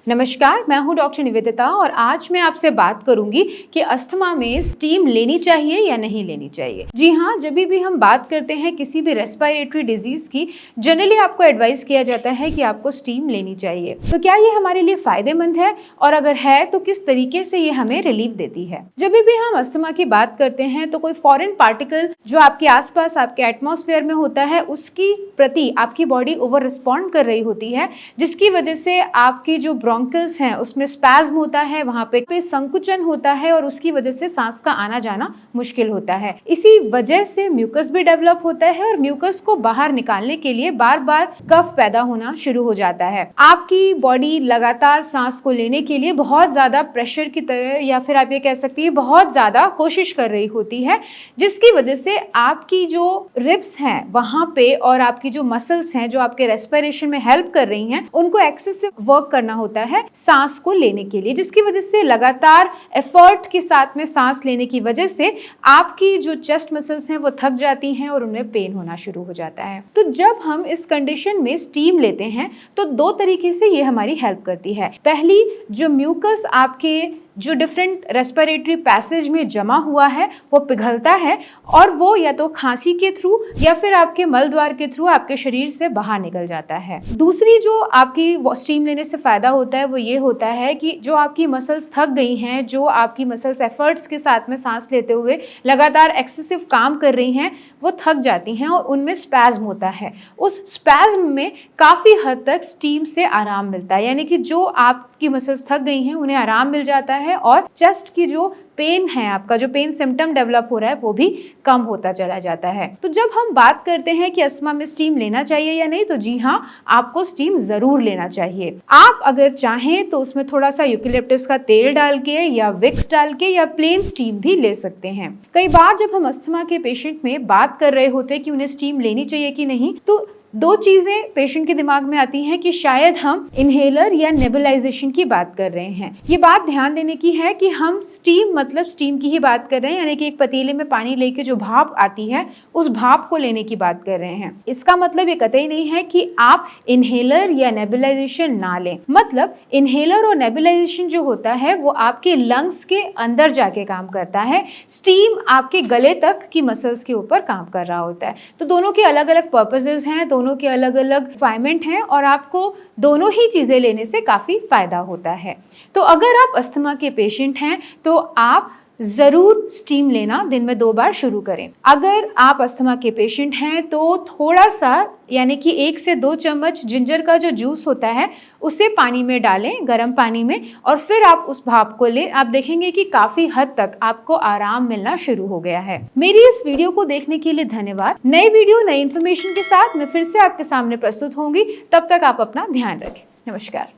नमस्कार, मैं हूं डॉक्टर निवेदिता और आज मैं आपसे बात करूंगी कि अस्थमा में स्टीम लेनी चाहिए या नहीं लेनी चाहिए। जी हाँ, जब भी हम बात करते हैं किसी भी रेस्पिरेटरी डिजीज की, जनरली आपको एडवाइस किया जाता है कि आपको स्टीम लेनी चाहिए। तो क्या ये हमारे लिए फायदेमंद है, और अगर है तो किस तरीके से ये हमें रिलीफ देती है। जब भी हम अस्थमा की बात करते हैं तो कोई फॉरेन पार्टिकल जो आपके आसपास आपके एटमॉस्फेयर में होता है उसकी प्रति आपकी बॉडी ओवर रिस्पॉन्ड कर रही होती है, जिसकी वजह से आपकी जो ब्रोंकल्स हैं उसमें स्पैज्म होता है, वहां पे संकुचन होता है और उसकी वजह से सांस का आना जाना मुश्किल होता है। इसी वजह से म्यूकस भी डेवलप होता है और म्यूकस को बाहर निकालने के लिए बार बार कफ पैदा होना शुरू हो जाता है। आपकी बॉडी लगातार सांस को लेने के लिए बहुत ज्यादा प्रेशर की तरह, या फिर आप ये कह सकती है बहुत ज्यादा कोशिश कर रही होती है, जिसकी वजह से आपकी जो रिब्स हैं वहां पे और आपकी जो मसल्स हैं जो आपके रेस्पिरेशन में हेल्प कर रही हैं, उनको एक्सेसिव वर्क करना होता है सांस को लेने के लिए, जिसकी वजह से लगातार एफर्ट के साथ में सांस लेने की वजह से आपकी जो चेस्ट मसल्स हैं वो थक जाती हैं और उनमें पेन होना शुरू हो जाता है। तो जब हम इस कंडीशन में स्टीम लेते हैं तो दो तरीके से ये हमारी हेल्प करती है। पहली, जो म्यूकस आपके जो डिफरेंट रेस्पिरेटरी पैसेज में जमा हुआ है वो पिघलता है और वो या तो खांसी के थ्रू या फिर आपके मल द्वार के थ्रू आपके शरीर से बाहर निकल जाता है। दूसरी जो आपकी स्टीम लेने से फायदा होता है वो ये होता है कि जो आपकी मसल्स थक गई हैं, जो आपकी मसल्स एफर्ट्स के साथ में सांस लेते हुए लगातार एक्सेसिव काम कर रही हैं, वो थक जाती हैं और उनमें स्पैज्म होता है। उस स्पैज्म में काफी हद तक स्टीम से आराम मिलता है, यानी कि जो आपकी मसल्स थक गई हैं उन्हें आराम मिल जाता है और चेस्ट की जो पेन है, आपका जो पेन सिम्टम डेवलप हो रहा है वो भी कम होता चला जाता है। तो जब हम बात करते हैं कि अस्थमा में स्टीम लेना चाहिए या नहीं, तो जी हाँ, आपको स्टीम जरूर लेना चाहिए। आप अगर चाहें तो उसमें थोड़ा सा यूकेलिप्टस का तेल डाल के या विक्स डाल के या प्लेन स्टीम भी ले सकते हैं। कई बार जब हम अस्थमा के पेशेंट में बात कर रहे होते हैं कि उन्हें स्टीम लेनी चाहिए कि नहीं, तो दो चीजें पेशेंट के दिमाग में आती हैं कि शायद हम इनहेलर या नेबुलाइजेशन की बात कर रहे हैं। ये बात ध्यान देने की है कि हम स्टीम मतलब स्टीम की ही बात कर रहे हैं, यानी कि एक पतीले में पानी लेके जो भाप आती है उस भाप को लेने की बात कर रहे हैं। इसका मतलब ये कतई नहीं है कि आप इनहेलर या नेबुलाइजेशन ना लें। मतलब इनहेलर और नेबुलाइजेशन जो होता है वो आपके लंग्स के अंदर जाके काम करता है, स्टीम आपके गले तक की मसल्स के ऊपर काम कर रहा होता है। तो दोनों के अलग अलग पर्पसेस हैं, दोनों के अलग अलग रिक्वायरमेंट हैं और आपको दोनों ही चीजें लेने से काफी फायदा होता है। तो अगर आप अस्थमा के पेशेंट हैं तो आप जरूर स्टीम लेना दिन में 2 बार शुरू करें। अगर आप अस्थमा के पेशेंट हैं तो थोड़ा सा, यानी कि 1 से 2 चम्मच जिंजर का जो जूस होता है उसे पानी में डालें, गर्म पानी में, और फिर आप उस भाप को लें। आप देखेंगे कि काफी हद तक आपको आराम मिलना शुरू हो गया है। मेरी इस वीडियो को देखने के लिए धन्यवाद। नई वीडियो नई इन्फॉर्मेशन के साथ मैं फिर से आपके सामने प्रस्तुत होंगी। तब तक आप अपना ध्यान रखें। नमस्कार।